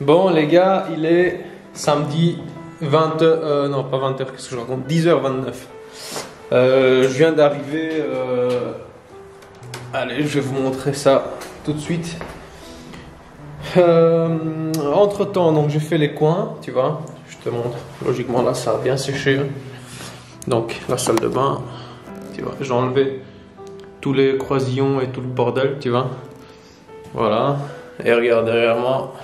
Bon les gars, il est samedi 20h, non pas 20h, qu'est-ce que je raconte, 10h29. Je viens d'arriver, allez je vais vous montrer ça tout de suite. Entre temps donc j'ai fait les coins, tu vois, je te montre, logiquement là ça a bien séché. Donc la salle de bain, tu vois, j'ai enlevé tous les croisillons et tout le bordel, tu vois. Voilà, et regarde derrière moi,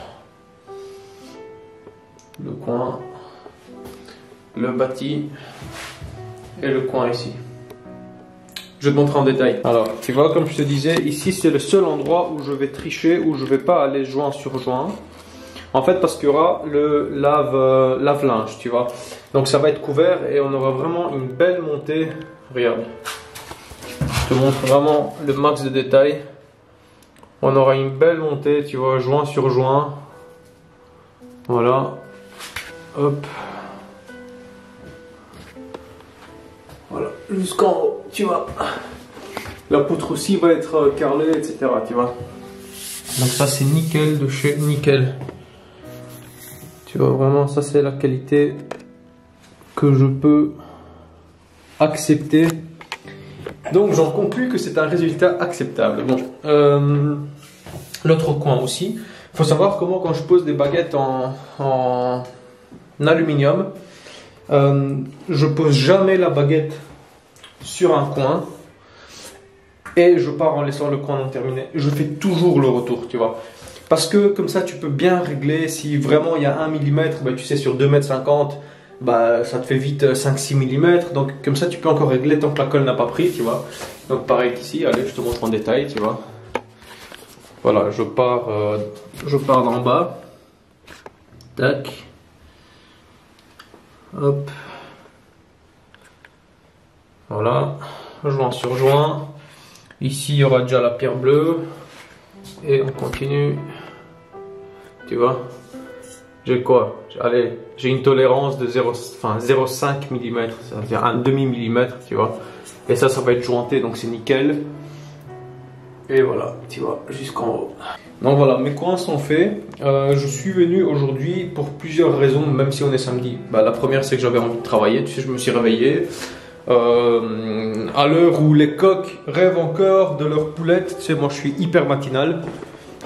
le coin, le bâti et le coin ici. Je vais te montrer en détail. Alors, tu vois, comme je te disais, ici c'est le seul endroit où je vais tricher, où je vais pas aller joint sur joint. En fait, parce qu'il y aura le lave-linge, tu vois. Donc ça va être couvert et on aura vraiment une belle montée. Regarde. Je te montre vraiment le max de détails. On aura une belle montée, tu vois, joint sur joint. Voilà. Hop. Voilà, jusqu'en haut, tu vois. La poutre aussi va être carrelée, etc. Tu vois. Donc ça c'est nickel de chez nickel. Tu vois, vraiment, ça c'est la qualité que je peux accepter. Donc j'en conclus que c'est un résultat acceptable. Bon, l'autre coin aussi. Il faut savoir comment quand je pose des baguettes en aluminium, je pose jamais la baguette sur un coin et je pars en laissant le coin non terminé. Je fais toujours le retour, tu vois. Parce que comme ça tu peux bien régler si vraiment il y a 1 mm, bah, tu sais sur 2,50 m, bah, ça te fait vite 5-6 mm. Donc comme ça tu peux encore régler tant que la colle n'a pas pris, tu vois. Donc pareil ici, allez je te montre en détail, tu vois. Voilà, je pars d'en bas. Tac. Hop. Voilà. Joint sur joint. Ici il y aura déjà la pierre bleue. Et on continue. Tu vois. J'ai quoi? Allez, j'ai une tolérance de 0,5 mm. Ça veut dire un demi-millimètre, tu vois. Et ça va être jointé, donc c'est nickel. Et voilà, tu vois, jusqu'en haut. Donc voilà, mes coins sont faits. Je suis venu aujourd'hui pour plusieurs raisons, même si on est samedi. Bah, la première, c'est que j'avais envie de travailler. Tu sais, je me suis réveillé. À l'heure où les coqs rêvent encore de leur poulette. Tu sais, moi, je suis hyper matinal.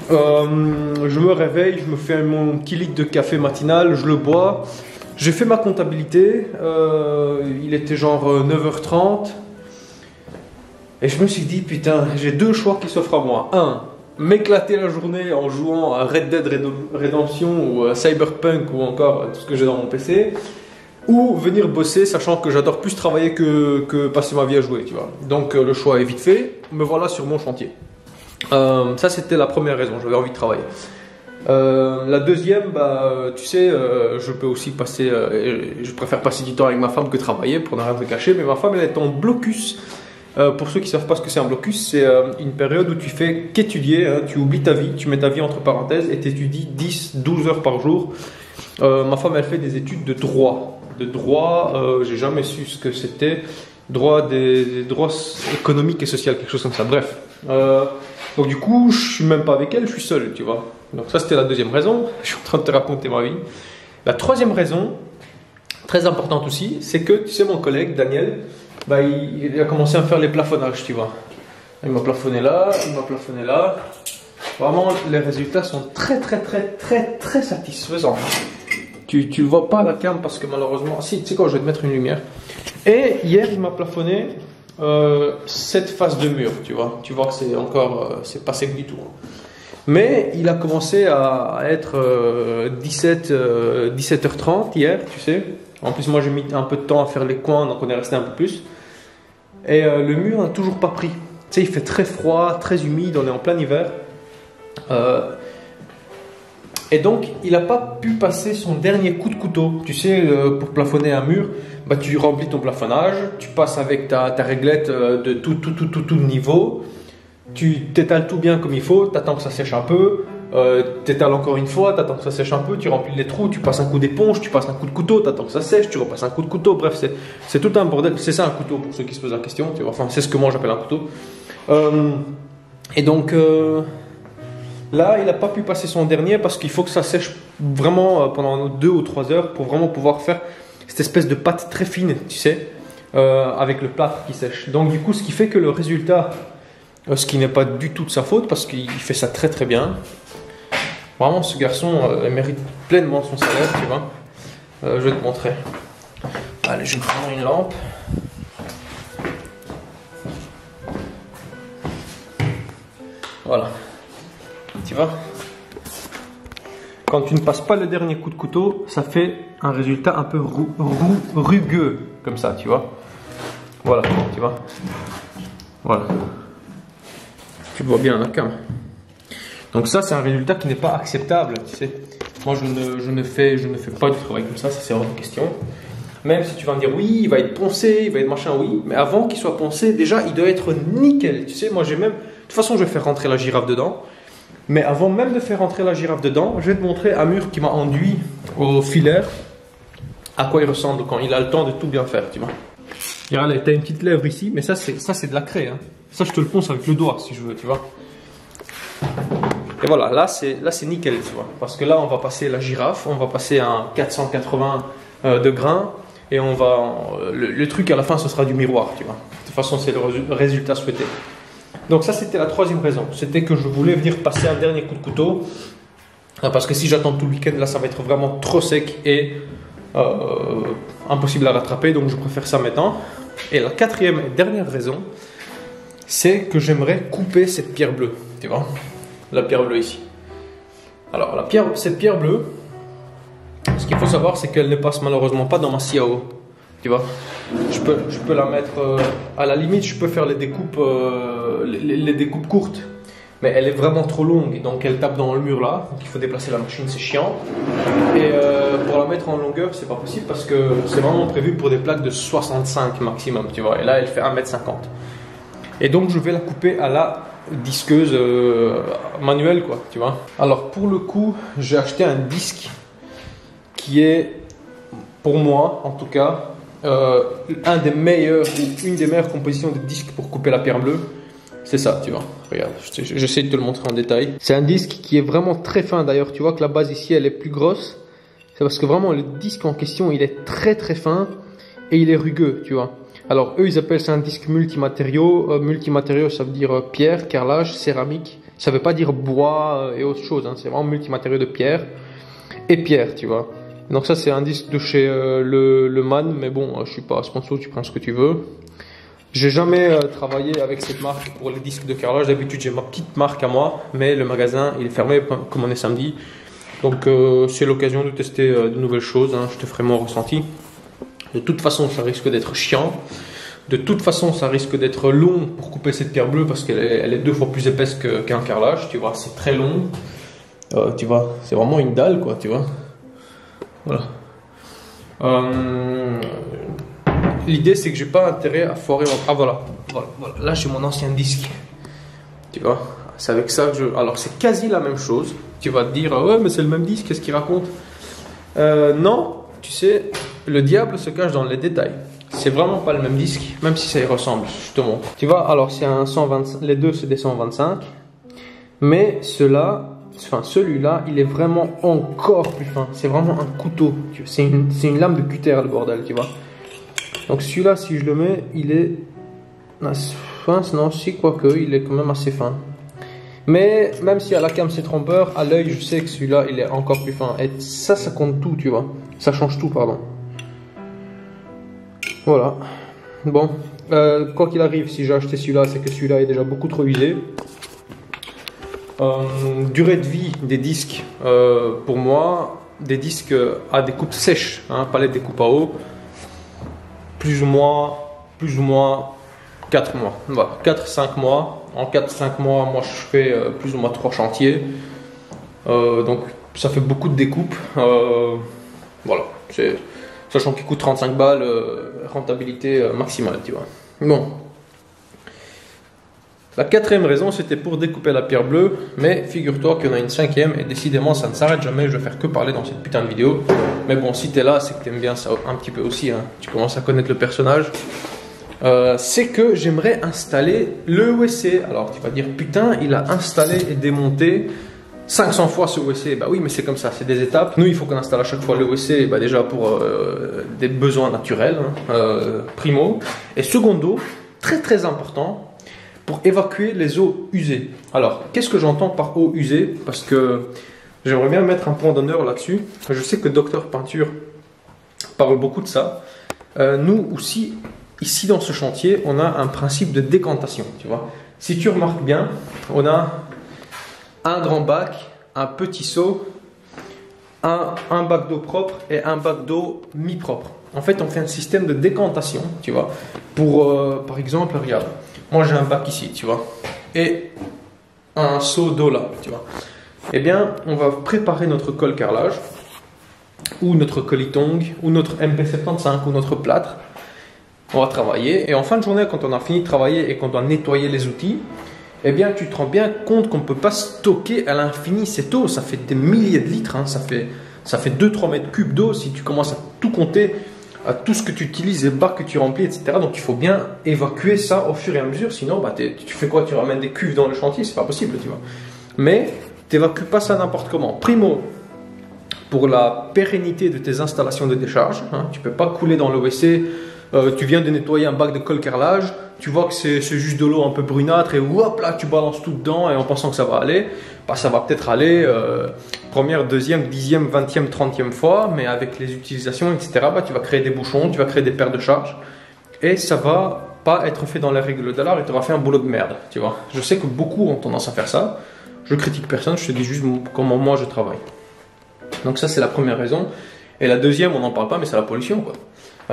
Je me réveille, je me fais mon petit litre de café matinal, je le bois. J'ai fait ma comptabilité. Il était genre 9h30. Et je me suis dit, putain, j'ai deux choix qui s'offrent à moi. Un, m'éclater la journée en jouant à Red Dead Redemption ou à Cyberpunk ou encore tout ce que j'ai dans mon PC. Ou venir bosser, sachant que j'adore plus travailler que passer ma vie à jouer, tu vois. Donc le choix est vite fait, me voilà sur mon chantier. Ça c'était la première raison, j'avais envie de travailler. La deuxième, bah, tu sais, je peux aussi passer, je préfère passer du temps avec ma femme que travailler pour ne rien te cacher, mais ma femme elle est en blocus. Pour ceux qui ne savent pas ce que c'est un blocus, c'est une période où tu fais qu'étudier, hein, tu oublies ta vie, tu mets ta vie entre parenthèses et tu étudies 10-12 heures par jour. Ma femme elle fait des études de droit. J'ai jamais su ce que c'était. Des droits économiques et sociaux, quelque chose comme ça. Bref. Donc du coup, je suis même pas avec elle, je suis seul, tu vois. Donc ça c'était la deuxième raison. Je suis en train de te raconter ma vie. La troisième raison, très importante aussi, c'est que tu sais mon collègue Daniel, bah, il a commencé à faire les plafonnages, tu vois. Il m'a plafonné là, il m'a plafonné là. Vraiment, les résultats sont très satisfaisants. Tu le vois pas à la cam parce que malheureusement, si tu sais quoi, je vais te mettre une lumière. Et hier, il m'a plafonné cette face de mur, tu vois. Tu vois que c'est encore, c'est pas sec du tout. Mais il a commencé à être 17h30 hier, tu sais. En plus, moi j'ai mis un peu de temps à faire les coins, donc on est resté un peu plus. Et le mur n'a toujours pas pris. Tu sais, il fait très froid, très humide, on est en plein hiver. Et donc, il n'a pas pu passer son dernier coup de couteau. Tu sais, pour plafonner un mur, bah, tu remplis ton plafonnage, tu passes avec ta réglette de tout niveau. Tu t'étales tout bien comme il faut, tu attends que ça sèche un peu. T'étales encore une fois, t'attends que ça sèche un peu, tu remplis les trous, tu passes un coup d'éponge, tu passes un coup de couteau, t'attends que ça sèche, tu repasses un coup de couteau. Bref, c'est tout un bordel. C'est ça un couteau pour ceux qui se posent la question, tu vois. Enfin, c'est ce que moi j'appelle un couteau. Et donc là, il n'a pas pu passer son dernier parce qu'il faut que ça sèche vraiment pendant 2 ou 3 heures pour vraiment pouvoir faire cette espèce de pâte très fine, tu sais, avec le plâtre qui sèche. Donc du coup, ce qui fait que le résultat, ce qui n'est pas du tout de sa faute parce qu'il fait ça très très bien. Vraiment, ce garçon mérite pleinement son salaire, tu vois. Je vais te montrer. Allez, je vais prendre une lampe. Voilà. Tu vois? Quand tu ne passes pas le dernier coup de couteau, ça fait un résultat un peu rugueux, comme ça, tu vois. Voilà, tu vois. Voilà. Tu vois bien la cam. Donc ça, c'est un résultat qui n'est pas acceptable, tu sais. Moi, je ne fais pas du travail comme ça c'est hors de question. Même si tu vas me dire, oui, il va être poncé, il va être machin, oui. Mais avant qu'il soit poncé, déjà, il doit être nickel. Tu sais, moi, j'ai même... De toute façon, je vais faire rentrer la girafe dedans. Mais avant même de faire rentrer la girafe dedans, je vais te montrer un mur qui m'a enduit au filaire. À quoi il ressemble quand il a le temps de tout bien faire, tu vois. Regarde, t'as une petite lèvre ici, mais ça, c'est de la craie. Hein. Ça, je te le ponce avec le doigt, si je veux, tu vois. Et voilà, là c'est nickel, tu vois. Parce que là, on va passer la girafe, on va passer un 480 de grains. Et on va... Le truc à la fin, ce sera du miroir, tu vois. De toute façon, c'est le résultat souhaité. Donc ça, c'était la troisième raison. C'était que je voulais venir passer un dernier coup de couteau. Parce que si j'attends tout le week-end, là, ça va être vraiment trop sec et impossible à rattraper. Donc je préfère ça maintenant. Et la quatrième et dernière raison, c'est que j'aimerais couper cette pierre bleue. Tu vois, la pierre bleue ici. Alors, cette pierre bleue, ce qu'il faut savoir, c'est qu'elle ne passe malheureusement pas dans ma scie à eau. Tu vois, je peux la mettre à la limite, je peux faire les découpes, les découpes courtes, mais elle est vraiment trop longue, donc elle tape dans le mur là. Donc il faut déplacer la machine, c'est chiant. Et pour la mettre en longueur, c'est pas possible parce que c'est vraiment prévu pour des plaques de 65 maximum, tu vois. Et là, elle fait 1,50 m. Et donc je vais la couper à la disqueuse manuelle, quoi, tu vois. Alors pour le coup, j'ai acheté un disque qui est, pour moi en tout cas, un des meilleurs ou une des meilleures compositions de disques pour couper la pierre bleue. C'est ça, tu vois. Regarde, j'essaie de te le montrer en détail. C'est un disque qui est vraiment très fin. D'ailleurs, tu vois que la base ici, elle est plus grosse. C'est parce que vraiment, le disque en question, il est très très fin et il est rugueux, tu vois. Alors, eux, ils appellent ça un disque multimatériaux. Multimatériaux, ça veut dire pierre, carrelage, céramique. Ça veut pas dire bois et autre chose. Hein. C'est vraiment multimatériaux de pierre et pierre, tu vois. Donc ça, c'est un disque de chez le Man. Mais bon, je suis pas sponsor, tu prends ce que tu veux. J'ai jamais travaillé avec cette marque pour les disques de carrelage. D'habitude, j'ai ma petite marque à moi, mais le magasin, il est fermé comme on est samedi. Donc, c'est l'occasion de tester de nouvelles choses. Hein. Je te ferai mon ressenti. De toute façon, ça risque d'être chiant. De toute façon, ça risque d'être long pour couper cette pierre bleue parce qu'elle est 2 fois plus épaisse qu'un carrelage. Tu vois, c'est très long. Tu vois, c'est vraiment une dalle, quoi, tu vois. Voilà. L'idée, c'est que j'ai pas intérêt à foirer. Ah voilà. Là, j'ai mon ancien disque. Tu vois, c'est avec ça que je. Alors, c'est quasi la même chose. Tu vas te dire, ouais, mais c'est le même disque, qu'est-ce qu'il raconte? Non, tu sais, le diable se cache dans les détails. C'est vraiment pas le même disque, même si ça y ressemble. Je te montre. Tu vois, alors, c'est un 125. Les deux, c'est des 125. Mais celui-là, il est vraiment encore plus fin. C'est vraiment un couteau. C'est une lame de cutter, le bordel, tu vois. Donc celui-là, si je le mets, il est fin, non, si, quoique, il est quand même assez fin. Mais même si à la cam c'est trompeur, à l'œil, je sais que celui-là, il est encore plus fin. Et ça compte tout, tu vois. Ça change tout, pardon. Voilà. Bon, quoi qu'il arrive, si j'ai acheté celui-là, c'est que celui-là est déjà beaucoup trop usé. Durée de vie des disques, pour moi, des disques à découpe sèche, hein, pas les découpes à eau. Plus ou moins 4 mois. Voilà, 4-5 mois. En 4-5 mois, moi je fais plus ou moins 3 chantiers. Donc ça fait beaucoup de découpes. Voilà, sachant qu'il coûte 35 balles, rentabilité maximale, tu vois. Bon. La quatrième raison, c'était pour découper la pierre bleue, mais figure-toi qu'il y en a une cinquième, et décidément ça ne s'arrête jamais, je vais faire que parler dans cette putain de vidéo. Mais bon, si t'es là, c'est que t'aimes bien ça un petit peu aussi, hein. Tu commences à connaître le personnage. C'est que j'aimerais installer le WC. Alors tu vas dire, putain, il a installé et démonté 500 fois ce WC, bah oui, mais c'est comme ça, c'est des étapes. Nous, il faut qu'on installe à chaque fois le WC, bah déjà pour des besoins naturels, hein, primo. Et secondo, très très important, pour évacuer les eaux usées. Alors, qu'est-ce que j'entends par eau usée? Parce que j'aimerais bien mettre un point d'honneur là-dessus. Je sais que Docteur Peinture parle beaucoup de ça. Nous aussi, ici dans ce chantier, on a un principe de décantation, tu vois. Si tu remarques bien, on a un grand bac, un petit seau, un bac d'eau propre et un bac d'eau mi-propre. En fait, on fait un système de décantation, tu vois. Pour, par exemple, regarde, moi j'ai un bac ici, tu vois, et un seau d'eau là, tu vois. Eh bien, on va préparer notre colle carrelage, ou notre colitong, ou notre MP75, ou notre plâtre. On va travailler, et en fin de journée, quand on a fini de travailler et qu'on doit nettoyer les outils, eh bien, tu te rends bien compte qu'on ne peut pas stocker à l'infini cette eau. Ça fait des milliers de litres, hein. Ça fait 2-3 mètres cubes d'eau si tu commences à tout compter, à tout ce que tu utilises, les bacs que tu remplis, etc. Donc, il faut bien évacuer ça au fur et à mesure. Sinon, bah, tu fais quoi? Tu ramènes des cuves dans le chantier, c'est pas possible, tu vois. Mais, tu n'évacues pas ça n'importe comment. Primo, pour la pérennité de tes installations de décharge, hein, tu ne peux pas couler dans le WC. Tu viens de nettoyer un bac de colle carrelage, tu vois que c'est juste de l'eau un peu brunâtre et hop là tu balances tout dedans et en pensant que ça va aller, bah, ça va peut-être aller première, deuxième, 10e, 20e, 30e fois, mais avec les utilisations, etc., bah, tu vas créer des bouchons, tu vas créer des paires de charges et ça va pas être fait dans les règles de l'art et tu auras fait un boulot de merde, tu vois. Je sais que beaucoup ont tendance à faire ça, je critique personne, je te dis juste comment moi je travaille. Donc ça c'est la première raison. Et la deuxième, on n'en parle pas, mais c'est la pollution, quoi.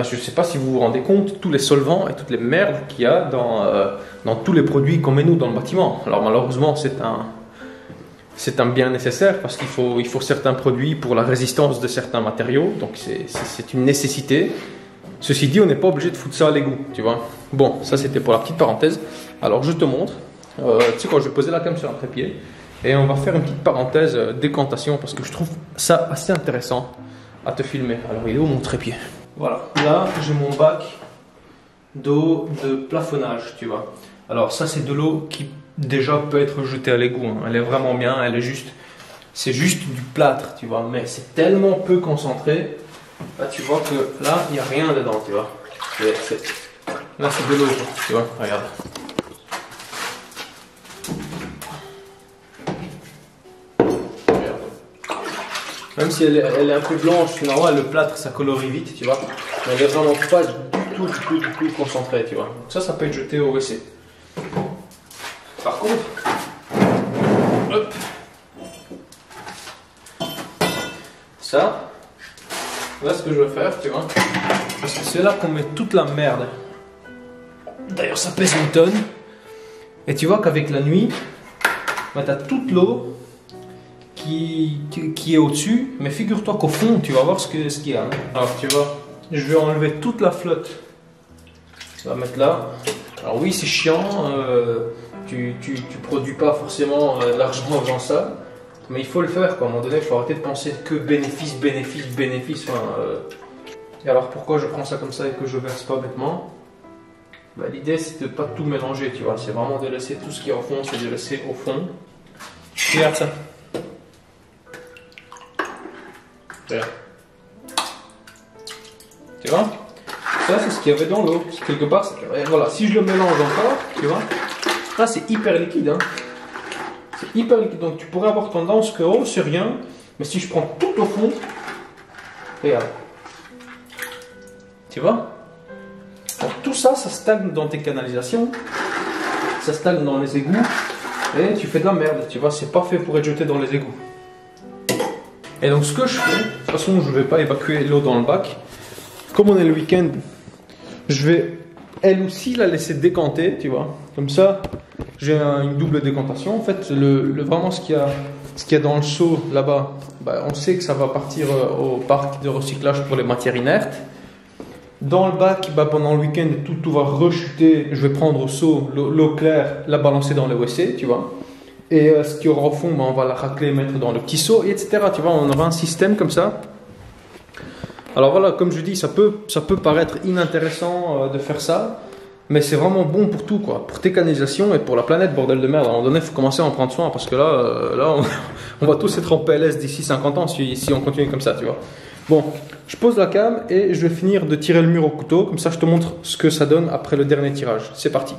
Je ne sais pas si vous vous rendez compte, tous les solvants et toutes les merdes qu'il y a dans tous les produits qu'on met nous dans le bâtiment. Alors malheureusement, c'est un bien nécessaire parce qu'il faut certains produits pour la résistance de certains matériaux. Donc c'est une nécessité. Ceci dit, on n'est pas obligé de foutre ça à l'égout, tu vois. Bon, ça c'était pour la petite parenthèse. Alors je te montre. Tu sais quoi, je vais poser la cam sur un trépied et on va faire une petite parenthèse décantation parce que je trouve ça assez intéressant à te filmer. Alors il est où mon trépied? Voilà, là j'ai mon bac d'eau de plafonnage, tu vois. Alors ça c'est de l'eau qui déjà peut être jetée à l'égout, hein. Elle est vraiment bien, c'est juste du plâtre, tu vois. Mais c'est tellement peu concentré, là tu vois que là il n'y a rien dedans, tu vois. Là c'est de l'eau, tu vois, regarde. Même si elle est un peu blanche, c'est normal, le plâtre ça colorie vite, tu vois. Mais elle est vraiment pas du tout concentrée, tu vois. Donc ça peut être jeté au WC. Par contre, hop, ça, là ce que je vais faire, tu vois, parce que c'est là qu'on met toute la merde. D'ailleurs ça pèse une tonne. Et tu vois qu'avec la nuit, bah, tu as toute l'eau qui est au-dessus, mais figure-toi qu'au fond, tu vas voir ce qu'il y a. Hein. Alors tu vois, je vais enlever toute la flotte. On va mettre là. Alors oui, c'est chiant, tu produis pas forcément de l'argent en faisant ça, mais il faut le faire, quoi. À un moment donné, il faut arrêter de penser que bénéfice. Enfin, Et alors pourquoi je prends ça comme ça et que je verse pas bêtement? Bah, l'idée c'est de pas tout mélanger, tu vois. C'est vraiment de laisser tout ce qui est au fond, c'est de laisser au fond. Regarde ça. Regarde. Tu vois? Ça c'est ce qu'il y avait dans l'eau. Quelque part, voilà. Si je le mélange encore, tu vois, là c'est hyper liquide. Hein. C'est hyper liquide. Donc tu pourrais avoir tendance que oh c'est rien, mais si je prends tout au fond, regarde. Tu vois? Donc tout ça, ça stagne dans tes canalisations, ça stagne dans les égouts, et tu fais de la merde. Tu vois, c'est pas fait pour être jeté dans les égouts. Et donc ce que je fais, de toute façon je ne vais pas évacuer l'eau dans le bac. Comme on est le week-end, je vais elle aussi la laisser décanter, tu vois. Comme ça, j'ai une double décantation. En fait, vraiment ce qu'il y a dans le seau là-bas, bah, on sait que ça va partir au parc de recyclage pour les matières inertes. Dans le bac, bah, pendant le week-end, tout va rechuter. Je vais prendre au seau l'eau claire, la balancer dans le WC, tu vois. Et ce qu'il y aura au fond, bah, on va la racler, mettre dans le petit seau, etc. Tu vois, on aura un système comme ça. Alors voilà, comme je dis, ça peut paraître inintéressant de faire ça. Mais c'est vraiment bon pour tout, quoi. Pour tes canalisations et pour la planète, bordel de merde. À un moment donné, il faut commencer à en prendre soin parce que là, on va tous être en PLS d'ici 50 ans si on continue comme ça, tu vois. Bon, je pose la cam et je vais finir de tirer le mur au couteau. Comme ça, je te montre ce que ça donne après le dernier tirage. C'est parti.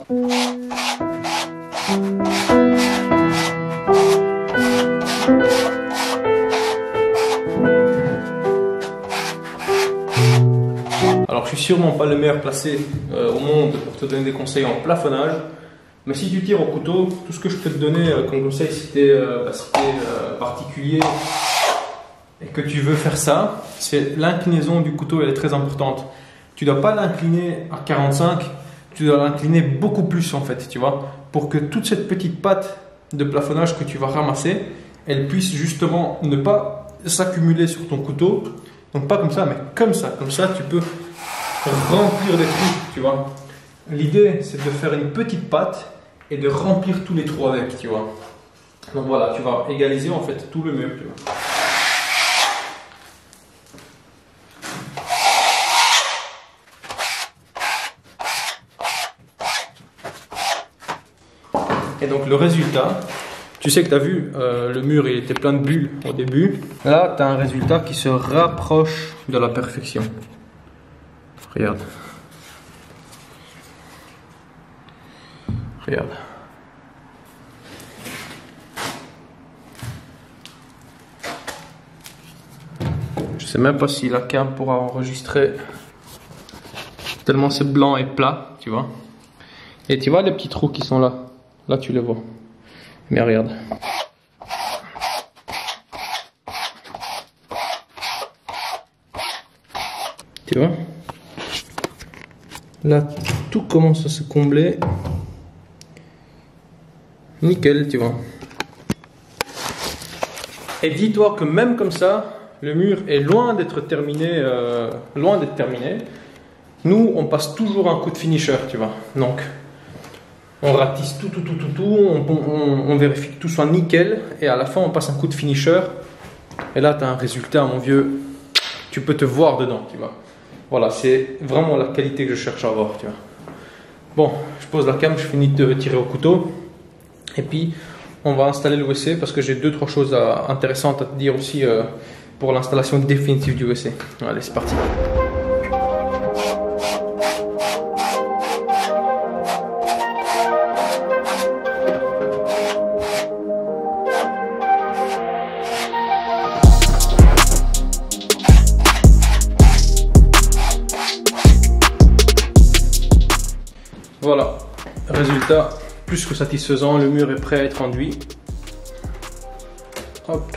Alors, je suis sûrement pas le meilleur placé au monde pour te donner des conseils en plafonnage. Mais si tu tires au couteau, tout ce que je peux te donner comme conseil, si tu es particulier et que tu veux faire ça, c'est l'inclinaison du couteau, elle est très importante. Tu ne dois pas l'incliner à 45, tu dois l'incliner beaucoup plus en fait, tu vois, pour que toute cette petite patte de plafonnage que tu vas ramasser, elle puisse justement ne pas s'accumuler sur ton couteau. Donc pas comme ça, mais comme ça tu peux remplir les trous, tu vois. L'idée, c'est de faire une petite patte et de remplir tous les trous avec, tu vois. Donc voilà, tu vas égaliser en fait tout le mur, tu vois. Et donc le résultat, tu sais que tu as vu, le mur il était plein de bulles au début. Là, tu as un résultat qui se rapproche de la perfection. Regarde. Regarde. Je sais même pas si la cam pourra enregistrer tellement c'est blanc et plat, tu vois. Et tu vois les petits trous qui sont là. Là tu les vois. Mais regarde. Tu vois? Là tout commence à se combler. Nickel, tu vois. Et dis-toi que même comme ça, le mur est loin d'être terminé. Nous, on passe toujours un coup de finisher, tu vois. Donc, on ratisse tout, on vérifie que tout soit nickel. Et à la fin, on passe un coup de finisher. Et là, tu as un résultat, mon vieux. Tu peux te voir dedans, tu vois. Voilà, c'est vraiment la qualité que je cherche à avoir, tu vois. Bon, je pose la cam, je finis de tirer au couteau. Et puis, on va installer le WC parce que j'ai 2-3 choses intéressantes à te dire aussi pour l'installation définitive du WC. Allez, c'est parti. Voilà, résultat plus que satisfaisant, le mur est prêt à être enduit. Hop.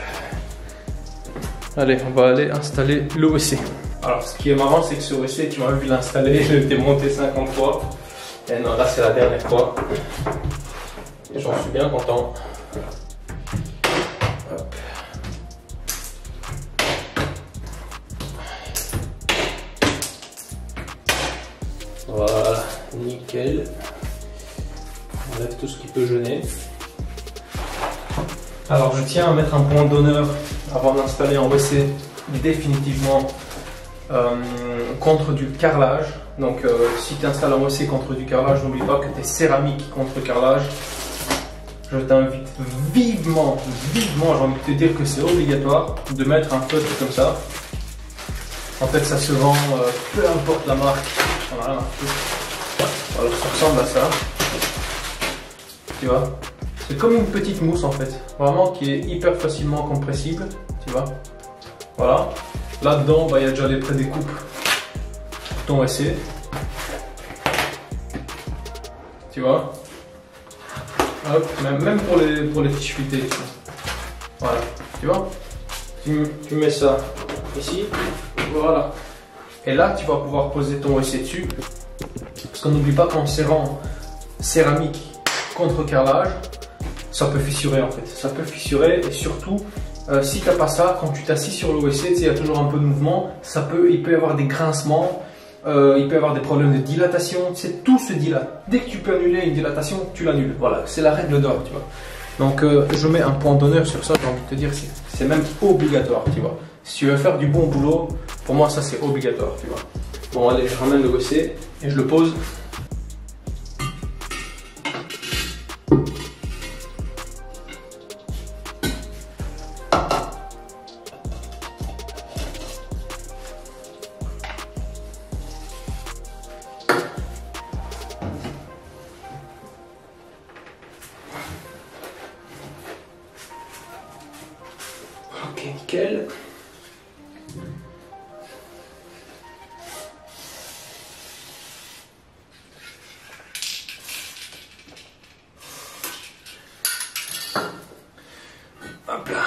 Allez, on va aller installer le WC. Alors, ce qui est marrant, c'est que ce WC, tu m'as vu l'installer, je l'ai démonté 50 fois. Et non, là, c'est la dernière fois. Et j'en suis bien content. Hop. Voilà, nickel. On enlève tout ce qui peut gêner. Alors, je tiens à mettre un point d'honneur avant d'installer un WC définitivement contre du carrelage. Donc, si tu installes un WC contre du carrelage, n'oublie pas que tu es céramique contre carrelage. Je t'invite vivement, j'ai envie de te dire que c'est obligatoire de mettre un feutre comme ça. En fait, ça se vend, peu importe la marque. Voilà, alors, ça ressemble à ça. Tu vois, c'est comme une petite mousse en fait, vraiment qui est hyper facilement compressible, tu vois. Voilà, là-dedans, il y a déjà les prédécoupes pour ton WC. Tu vois. Hop, même pour les fiches fuitées. Voilà, tu vois. Tu mets ça ici, voilà. Et là, tu vas pouvoir poser ton WC dessus. Parce qu'on n'oublie pas qu'en serrant céramique contre carrelage, ça peut fissurer en fait. Ça peut fissurer et surtout, si tu n'as pas ça, quand tu t'assis sur le WC, il y a toujours un peu de mouvement, il peut y avoir des grincements, il peut y avoir des problèmes de dilatation, tout se dilate. Dès que tu peux annuler une dilatation, tu l'annules. Voilà, c'est la règle d'or, tu vois. Donc je mets un point d'honneur sur ça, j'ai envie de te dire, c'est même obligatoire, tu vois. Si tu veux faire du bon boulot, pour moi ça c'est obligatoire, tu vois. Bon allez, je ramène le WC et je le pose. nickel. Hop là.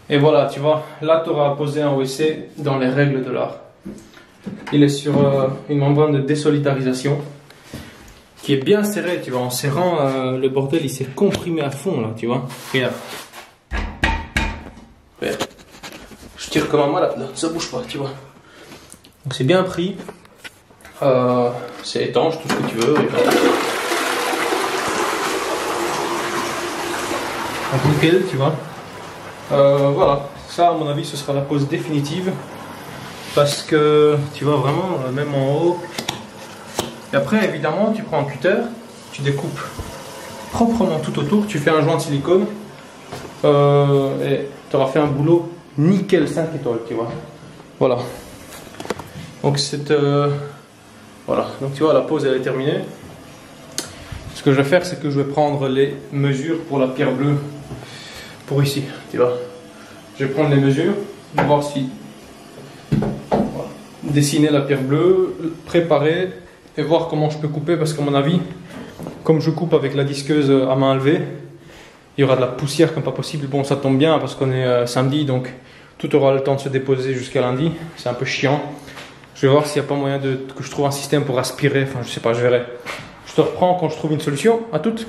Et voilà, tu vois, là tu auras posé un OEC dans les règles de l'art. Il est sur une membrane de désolidarisation qui est bien serrée, tu vois. En serrant, le bordel il s'est comprimé à fond là, tu vois. Regarde. Regarde. Je tire comme un malade là, ça bouge pas, tu vois. Donc c'est bien pris. C'est étanche, tout ce que tu veux. Regarde. Donc nickel, tu vois. Voilà, ça à mon avis ce sera la pose définitive parce que tu vois vraiment même en haut. Et après évidemment tu prends un cutter, tu découpes proprement tout autour, tu fais un joint de silicone et tu auras fait un boulot nickel 5 étoiles, tu vois. Voilà. Donc voilà, donc tu vois la pose elle est terminée. Ce que je vais faire c'est que je vais prendre les mesures pour la pierre bleue. Pour ici, tu vois. Je vais prendre les mesures, voir si voilà. Dessiner la pierre bleue, préparer et voir comment je peux couper parce qu'à mon avis, comme je coupe avec la disqueuse à main levée, il y aura de la poussière comme pas possible. Bon, ça tombe bien parce qu'on est samedi, donc tout aura le temps de se déposer jusqu'à lundi. C'est un peu chiant. Je vais voir s'il n'y a pas moyen que je trouve un système pour aspirer. Enfin, je sais pas, je verrai. Je te reprends quand je trouve une solution. À toutes.